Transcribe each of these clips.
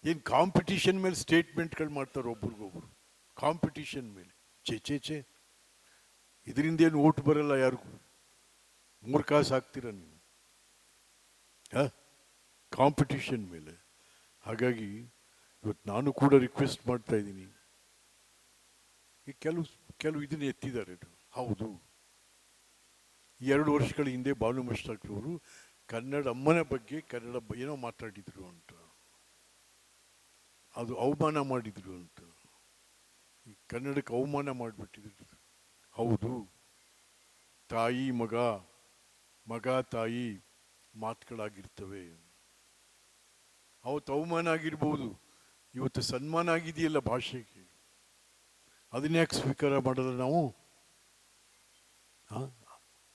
ಏನು ಕಾಂಪಿಟಿಷನ್ ಮೇಲೆ ಸ್ಟೇಟ್ಮೆಂಟ್ಗಳು ಮಾಡ್ತಾರೆ ಒಬ್ರಿಗೊಬ್ರು, ಕಾಂಪಿಟಿಷನ್ ಮೇಲೆ. ಚೇ ಇದರಿಂದ ಏನು ಓಟ್ ಬರಲ್ಲ ಯಾರಿಗೂ, ಮೂರ್ಖಾಸ್ ಹಾಕ್ತೀರ ನೀವು ಕಾಂಪಿಟಿಷನ್ ಮೇಲೆ. ಹಾಗಾಗಿ ಇವತ್ತು ನಾನು ಕೂಡ ರಿಕ್ವೆಸ್ಟ್ ಮಾಡ್ತಾ ಇದ್ದೀನಿ, ಕೆಲವು ಇದನ್ನ ಎತ್ತಿದ್ದಾರೆ. ಹೌದು, 2 ವರ್ಷಗಳ ಹಿಂದೆ ಬಾನು ಮಸ್ತಾಕ್ರವರು ಕನ್ನಡ ಅಮ್ಮನ ಬಗ್ಗೆ ಏನೋ ಮಾತಾಡಿದ್ರು ಅಂತ, ಅದು ಅವಮಾನ ಮಾಡಿದ್ರು ಅಂತ, ಈ ಕನ್ನಡಕ್ಕೆ ಅವಮಾನ ಮಾಡಿಬಿಟ್ಟಿದ್ರು. ಹೌದು, ತಾಯಿ ಮಗ, ಮಗ ತಾಯಿ ಮಾತುಗಳಾಗಿರ್ತವೆ. ಅವತ್ತು ಅವಮಾನ ಆಗಿರ್ಬೋದು, ಇವತ್ತು ಸನ್ಮಾನ ಆಗಿದೆಯಲ್ಲ ಭಾಷೆಗೆ, ಅದನ್ನ್ಯಾಕೆ ಸ್ವೀಕಾರ ಮಾಡಲ್ಲ ನಾವು?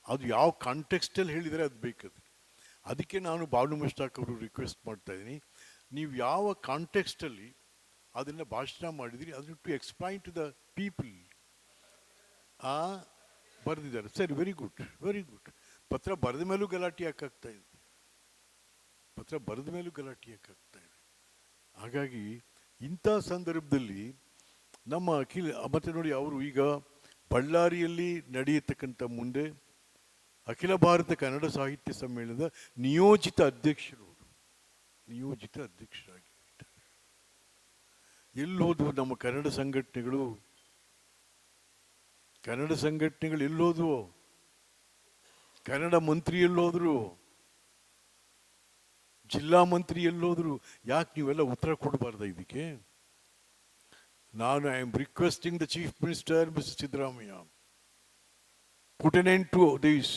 ಅದು ಯಾವ ಕಾಂಟೆಕ್ಸ್ಟಲ್ಲಿ ಹೇಳಿದರೆ ಅದು ಬೇಕದು. ಅದಕ್ಕೆ ನಾನು ಬಾನು ಮಸ್ತಾಕ್ ಅವರು ರಿಕ್ವೆಸ್ಟ್ ಮಾಡ್ತಾ ಇದ್ದೀನಿ, ನೀವು ಯಾವ ಕಾಂಟೆಕ್ಸ್ಟಲ್ಲಿ ಅದನ್ನು ಭಾಷಣ ಮಾಡಿದಿರಿ ಅದನ್ನು to explain to the people. ಬರೆದಿದ್ದಾರೆ, ಸರಿ, ವೆರಿ ಗುಡ್, ವೆರಿ ಗುಡ್. ಪತ್ರ ಬರೆದ ಮೇಲೂ ಗಲಾಟೆ ಯಾಕಾಗ್ತಾ ಇದೆ? ಪತ್ರ ಬರೆದ ಮೇಲೂ ಗಲಾಟೆ ಯಾಕಾಗ್ತಾ ಇದೆ? ಹಾಗಾಗಿ ಇಂಥ ಸಂದರ್ಭದಲ್ಲಿ ನಮ್ಮ ಮತ್ತೆ ನೋಡಿ, ಅವರು ಈಗ ಬಳ್ಳಾರಿಯಲ್ಲಿ ನಡೆಯತಕ್ಕಂಥ ಮುಂದೆ ಅಖಿಲ ಭಾರತ ಕನ್ನಡ ಸಾಹಿತ್ಯ ಸಮ್ಮೇಳನದ ನಿಯೋಜಿತ ಅಧ್ಯಕ್ಷರಾಗಿ ಎಲ್ಲೋದು ನಮ್ಮ ಕನ್ನಡ ಸಂಘಟನೆಗಳು ಎಲ್ಲೋದು? ಕನ್ನಡ ಮಂತ್ರಿ ಎಲ್ಲೋದ್ರು? ಜಿಲ್ಲಾ ಮಂತ್ರಿ ಎಲ್ಲೋದ್ರು? ಯಾಕೆ ನೀವೆಲ್ಲ ಉತ್ತರ ಕೊಡಬಾರ್ದ ಇದಕ್ಕೆ? ನಾನು I am requesting the chief minister mister Siddaramaiah, put an end to this.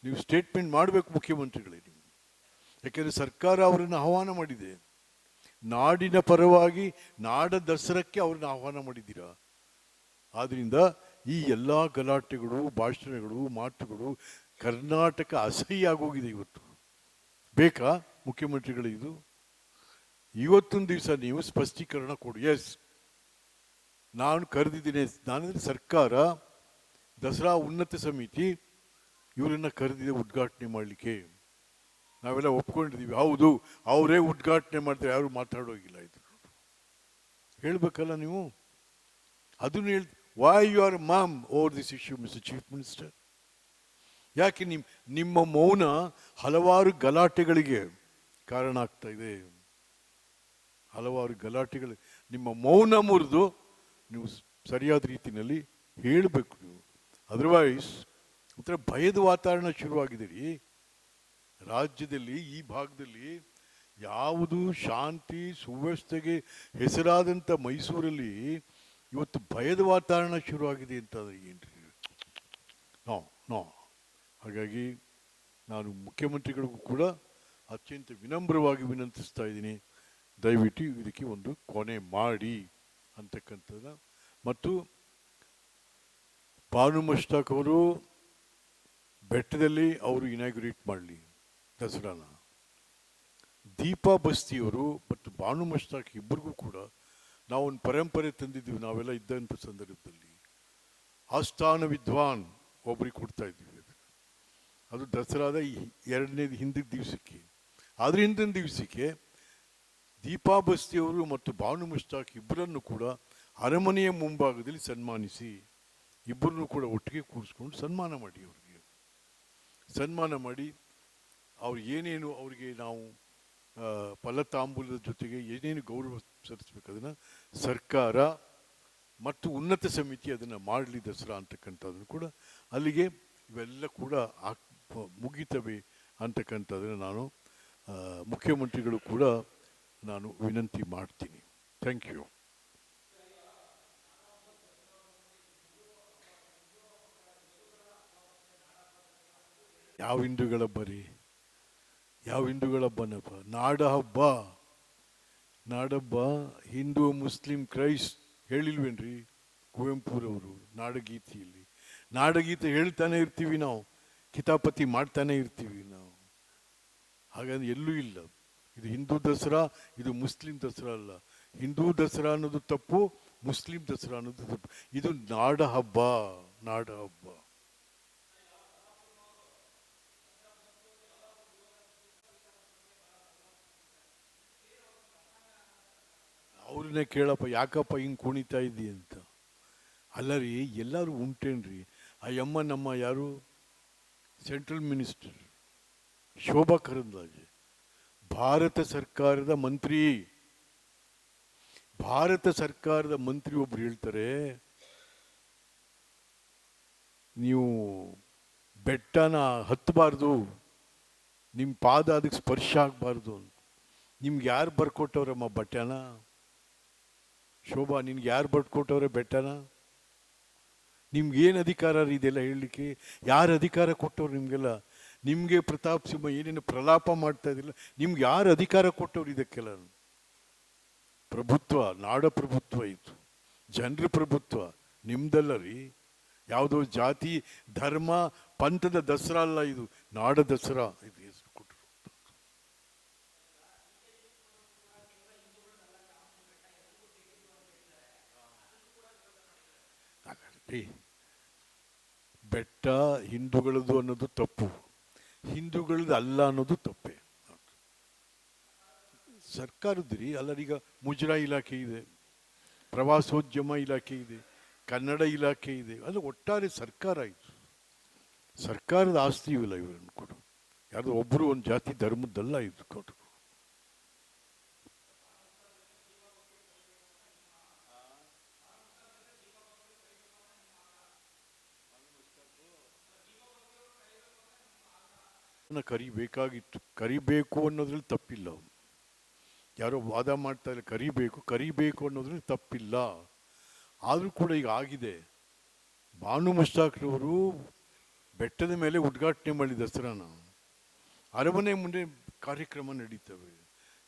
ನೀವು ಸ್ಟೇಟ್ಮೆಂಟ್ ಮಾಡಬೇಕು ಮುಖ್ಯಮಂತ್ರಿಗಳೇ ನೀವು, ಯಾಕೆಂದರೆ ಸರ್ಕಾರ ಅವರನ್ನು ಆಹ್ವಾನ ಮಾಡಿದೆ. ನಾಡಿನ ಪರವಾಗಿ ನಾಡ ದಸರಕ್ಕೆ ಅವ್ರನ್ನ ಆಹ್ವಾನ ಮಾಡಿದ್ದೀರಾ. ಆದ್ರಿಂದ ಈ ಎಲ್ಲ ಗಲಾಟೆಗಳು, ಭಾಷಣಗಳು, ಮಾತುಗಳು ಕರ್ನಾಟಕ ಅಸಹ್ಯ ಆಗೋಗಿದೆ ಇವತ್ತು. ಬೇಕಾ ಮುಖ್ಯಮಂತ್ರಿಗಳು? ಇದು ಇವತ್ತೊಂದು ದಿವಸ ನೀವು ಸ್ಪಷ್ಟೀಕರಣ ಕೊಡಿ. ಎಸ್, ನಾನು ಕರೆದಿದ್ದೀನಿ, ನಾನಂದ್ರೆ ಸರ್ಕಾರ, ದಸರಾ ಉನ್ನತ ಸಮಿತಿ ಇವರನ್ನ ಕರೆದಿದೆ ಉದ್ಘಾಟನೆ ಮಾಡಲಿಕ್ಕೆ. ನಾವೆಲ್ಲ ಒಪ್ಕೊಂಡಿದ್ದೀವಿ. ಹೌದು, ಅವರೇ ಉದ್ಘಾಟನೆ ಮಾಡ್ತಾರೆ, ಯಾರು ಮಾತಾಡೋಗಿಲ್ಲ. ಇದು ಹೇಳ್ಬೇಕಲ್ಲ ನೀವು. ಅದನ್ನು why you are mum over this issue mister chief minister? ಯಾಕೆ ನಿಮ್ಮ ಮೌನ ಹಲವಾರು ಗಲಾಟೆಗಳಿಗೆ ಕಾರಣ ಆಗ್ತಾ ಇದೆ. ಹಲವಾರು ಗಲಾಟೆಗಳು, ನಿಮ್ಮ ಮೌನ ಮುರಿದು ನೀವು ಸರಿಯಾದ ರೀತಿಯಲ್ಲಿ ಹೇಳಬೇಕು ನೀವು. ಅದರ್ವೈಸ್ ಒಂಥರ ಭಯದ ವಾತಾವರಣ ಶುರುವಾಗಿದೆ ರೀ ರಾಜ್ಯದಲ್ಲಿ. ಈ ಭಾಗದಲ್ಲಿ ಯಾವುದು ಶಾಂತಿ ಸುವ್ಯವಸ್ಥೆಗೆ ಹೆಸರಾದಂಥ ಮೈಸೂರಲ್ಲಿ ಇವತ್ತು ಭಯದ ವಾತಾವರಣ ಶುರುವಾಗಿದೆ ಅಂತಂದ್ರೆ ಏನ್ರಿ? ನೋ. ಹಾಗಾಗಿ ನಾನು ಮುಖ್ಯಮಂತ್ರಿಗಳಿಗೂ ಕೂಡ ಅತ್ಯಂತ ವಿನಮ್ರವಾಗಿ ವಿನಂತಿಸ್ತಾ ಇದ್ದೀನಿ, ದಯವಿಟ್ಟು ಇದಕ್ಕೆ ಒಂದು ಕೊನೆ ಮಾಡಿ ಅಂತಕ್ಕಂಥದ್ದು. ಮತ್ತು ಬಾನು ಮಸ್ತಾಕ್ ಅವರು ಬೆಟ್ಟದಲ್ಲಿ ಅವರು ಇನಾಗ್ಯುರೇಟ್ ಮಾಡಲಿ ದಸರಾನ. ದೀಪಾ ಬಸ್ತಿಯವರು ಮತ್ತು ಬಾನು ಮಸ್ತಾಕ್ ಇಬ್ಬರಿಗೂ ಕೂಡ ನಾವು ಒಂದು ಪರಂಪರೆ ತಂದಿದ್ದೀವಿ. ನಾವೆಲ್ಲ ಇದ್ದಂಥ ಸಂದರ್ಭದಲ್ಲಿ ಆಸ್ಥಾನ ವಿದ್ವಾನ್ ಒಬ್ಬರಿಗೆ ಕೊಡ್ತಾ ಇದ್ದೀವಿ. ಅದು ದಸರಾದ 2ನೇ ಹಿಂದಿನ ದಿವಸಕ್ಕೆ. ಆದರೆ ಹಿಂದಿನ ದಿವಸಕ್ಕೆ ದೀಪಾ ಬಸ್ತಿಯವರು ಮತ್ತು ಬಾನು ಮಸ್ತಾಕ್ ಇಬ್ಬರನ್ನು ಕೂಡ ಅರಮನೆಯ ಮುಂಭಾಗದಲ್ಲಿ ಸನ್ಮಾನಿಸಿ, ಇಬ್ಬರನ್ನು ಕೂಡ ಒಟ್ಟಿಗೆ ಕೂರಿಸ್ಕೊಂಡು ಸನ್ಮಾನ ಮಾಡಿ, ಅವರಿಗೆ ಸನ್ಮಾನ ಮಾಡಿ, ಅವ್ರು ಏನೇನು ಅವರಿಗೆ ನಾವು ಫಲತಾಂಬೂಲದ ಜೊತೆಗೆ ಏನೇನು ಗೌರವ ಸಲ್ಲಿಸ್ಬೇಕು ಅದನ್ನು ಸರ್ಕಾರ ಮತ್ತು ಉನ್ನತ ಸಮಿತಿ ಅದನ್ನು ಮಾಡಲಿ ದಸರಾ ಅಂತಕ್ಕಂಥದ್ದನ್ನು ಕೂಡ ಅಲ್ಲಿಗೆ ಇವೆಲ್ಲ ಕೂಡ ಮುಗಿತವೆ ಅಂತಕ್ಕಂಥದ್ದನ್ನು ನಾನು ಮುಖ್ಯಮಂತ್ರಿಗಳು ಕೂಡ ನಾನು ವಿನಂತಿ ಮಾಡ್ತೀನಿ. Thank you. ಯಾವ ಹಿಂದೂಗಳ ಹಬ್ಬ? ನಾಡಹಬ್ಬ ಹಿಂದೂ ಮುಸ್ಲಿಂ ಕ್ರೈಸ್ಟ್ ಹೇಳಿಲ್ವೇನ್ರಿ ಕುವೆಂಪುರವರು ನಾಡಗೀತೆಯಲ್ಲಿ? ನಾಡಗೀತೆ ಹೇಳ್ತಾನೆ ಇರ್ತೀವಿ ನಾವು, ಕಿತಾಪತಿ ಮಾಡ್ತಾನೆ ಇರ್ತೀವಿ ನಾವು. ಹಾಗಾಗಿ ಎಲ್ಲೂ ಇಲ್ಲ ಇದು ಹಿಂದೂ ದಸರಾ, ಇದು ಮುಸ್ಲಿಂ ದಸರಾ ಅಲ್ಲ. ಹಿಂದೂ ದಸರಾ ಅನ್ನೋದು ತಪ್ಪು, ಮುಸ್ಲಿಂ ದಸರಾ ಅನ್ನೋದು ತಪ್ಪು. ಇದು ನಾಡ ಹಬ್ಬ. ಅವ್ರನ್ನೇ ಕೇಳಪ್ಪ, ಯಾಕಪ್ಪ ಹಿಂಗೆ ಕುಣಿತಾ ಇದ್ದಿ ಅಂತ. ಅಲ್ಲ ರೀ, ಎಲ್ಲರೂ ಉಂಟೇನ್ರಿ. ಆ ಯಮ್ಮ ನಮ್ಮ ಯಾರು ಸೆಂಟ್ರಲ್ ಮಿನಿಸ್ಟರ್ ಶೋಭಾ ಕರಂದ್ಲಾಜೆ, ಭಾರತ ಸರ್ಕಾರದ ಮಂತ್ರಿ, ಭಾರತ ಸರ್ಕಾರದ ಮಂತ್ರಿ ಒಬ್ರು ಹೇಳ್ತಾರೆ, ನೀವು ಬೆಟ್ಟನ ಹತ್ತಬಾರ್ದು, ನಿಮ್ಮ ಪಾದ ಅದಕ್ಕೆ ಸ್ಪರ್ಶ ಆಗಬಾರ್ದು ಅಂತ. ನಿಮ್ಗೆ ಯಾರು ಬರ್ಕೊಟ್ಟವ್ರಮ್ಮ ಬೆಟ್ಟನ? ಶೋಭಾ, ನಿನ್ಗೆ ಯಾರು ಬರ್ಕೊಟ್ಟವ್ರೆ ಬೆಟ್ಟನ? ನಿಮ್ಗೇನು ಅಧಿಕಾರ ಇದೆಲ್ಲ ಹೇಳಲಿಕ್ಕೆ? ಯಾರು ಅಧಿಕಾರ ಕೊಟ್ಟವ್ರು ನಿಮಗೆಲ್ಲ? ನಿಮಗೆ ಪ್ರತಾಪ್ ಸಿಂಹ ಏನೇನು ಪ್ರಲಾಪ ಮಾಡ್ತಾ ಇದ್ದಿಲ್ಲ, ನಿಮ್ಗೆ ಯಾರು ಅಧಿಕಾರ ಕೊಟ್ಟವ್ರು ಇದಕ್ಕೆಲ್ಲ? ಪ್ರಭುತ್ವ, ನಾಡ ಪ್ರಭುತ್ವ ಇದು, ಜನರ ಪ್ರಭುತ್ವ ನಿಮ್ದಲ್ಲ ರೀ. ಯಾವುದೋ ಜಾತಿ ಧರ್ಮ ಪಂಥದ ದಸರಾ ಅಲ್ಲ ಇದು, ನಾಡ ದಸರಾ ಇದು ಹೆಸರು ಕೊಟ್ಟರು. ಬೆಟ್ಟ ಹಿಂದೂಗಳದ್ದು ಅನ್ನೋದು ತಪ್ಪು, ಹಿಂದೂಗಳದ್ದು ಅಲ್ಲ ಅನ್ನೋದು ತಪ್ಪೇ. ಸರ್ಕಾರದ್ರಿ ಅಲ್ಲರೀಗ ಮುಜರಾಯಿ ಇಲಾಖೆ ಇದೆ, ಪ್ರವಾಸೋದ್ಯಮ ಇಲಾಖೆ ಇದೆ, ಕನ್ನಡ ಇಲಾಖೆ ಇದೆ, ಅದು ಒಟ್ಟಾರೆ ಸರ್ಕಾರ ಇದು. ಸರ್ಕಾರದ ಆಸ್ತಿ ಇವಿಲ್ಲ ಇವರನ್ನು ಕೊಡು, ಯಾವುದು ಒಬ್ಬರು ಒಂದು ಜಾತಿ ಧರ್ಮದ್ದಲ್ಲ ಇದು ಕೊಟ್ಟರು. ಕರಿಬೇಕಾಗಿತ್ತು, ಕರಿಬೇಕು ಅನ್ನೋದ್ರಲ್ಲಿ ತಪ್ಪಿಲ್ಲ. ಯಾರೋ ವಾದ ಮಾಡ್ತಾ ಇಲ್ಲ, ಕರಿಬೇಕು ಅನ್ನೋದ್ರಲ್ಲಿ ತಪ್ಪಿಲ್ಲ. ಆದರೂ ಕೂಡ ಈಗ ಆಗಿದೆ. ಬಾನು ಮುಸ್ತಾಕ್ರವರು ಬೆಟ್ಟದ ಮೇಲೆ ಉದ್ಘಾಟನೆ ಮಾಡಿ ದಸರಾನ, ಅರಮನೆ ಮುಂದೆ ಕಾರ್ಯಕ್ರಮ ನಡೀತವೆ.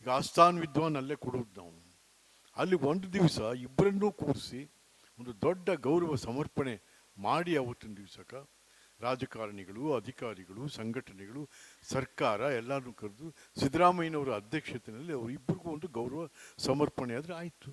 ಈಗ ಆಸ್ಥಾನ್ ವಿದ್ವಾನ್ ಅಲ್ಲೇ ಕೊಡೋದು ನಾವು. ಅಲ್ಲಿ ಒಂದು ದಿವಸ ಇಬ್ಬರನ್ನೂ ಕೂರಿಸಿ ಒಂದು ದೊಡ್ಡ ಗೌರವ ಸಮರ್ಪಣೆ ಮಾಡಿ ಅವತ್ತಿನ ದಿವಸಕ್ಕೆ ರಾಜಕಾರಣಿಗಳು, ಅಧಿಕಾರಿಗಳು, ಸಂಘಟನೆಗಳು, ಸರ್ಕಾರ ಎಲ್ಲರನ್ನೂ ಕರೆದು ಸಿದ್ದರಾಮಯ್ಯನವರ ಅಧ್ಯಕ್ಷತೆಯಲ್ಲಿ ಅವರಿಬ್ಬರಿಗೂ ಒಂದು ಗೌರವ ಸಮರ್ಪಣೆ ಆದರೆ ಆಯಿತು.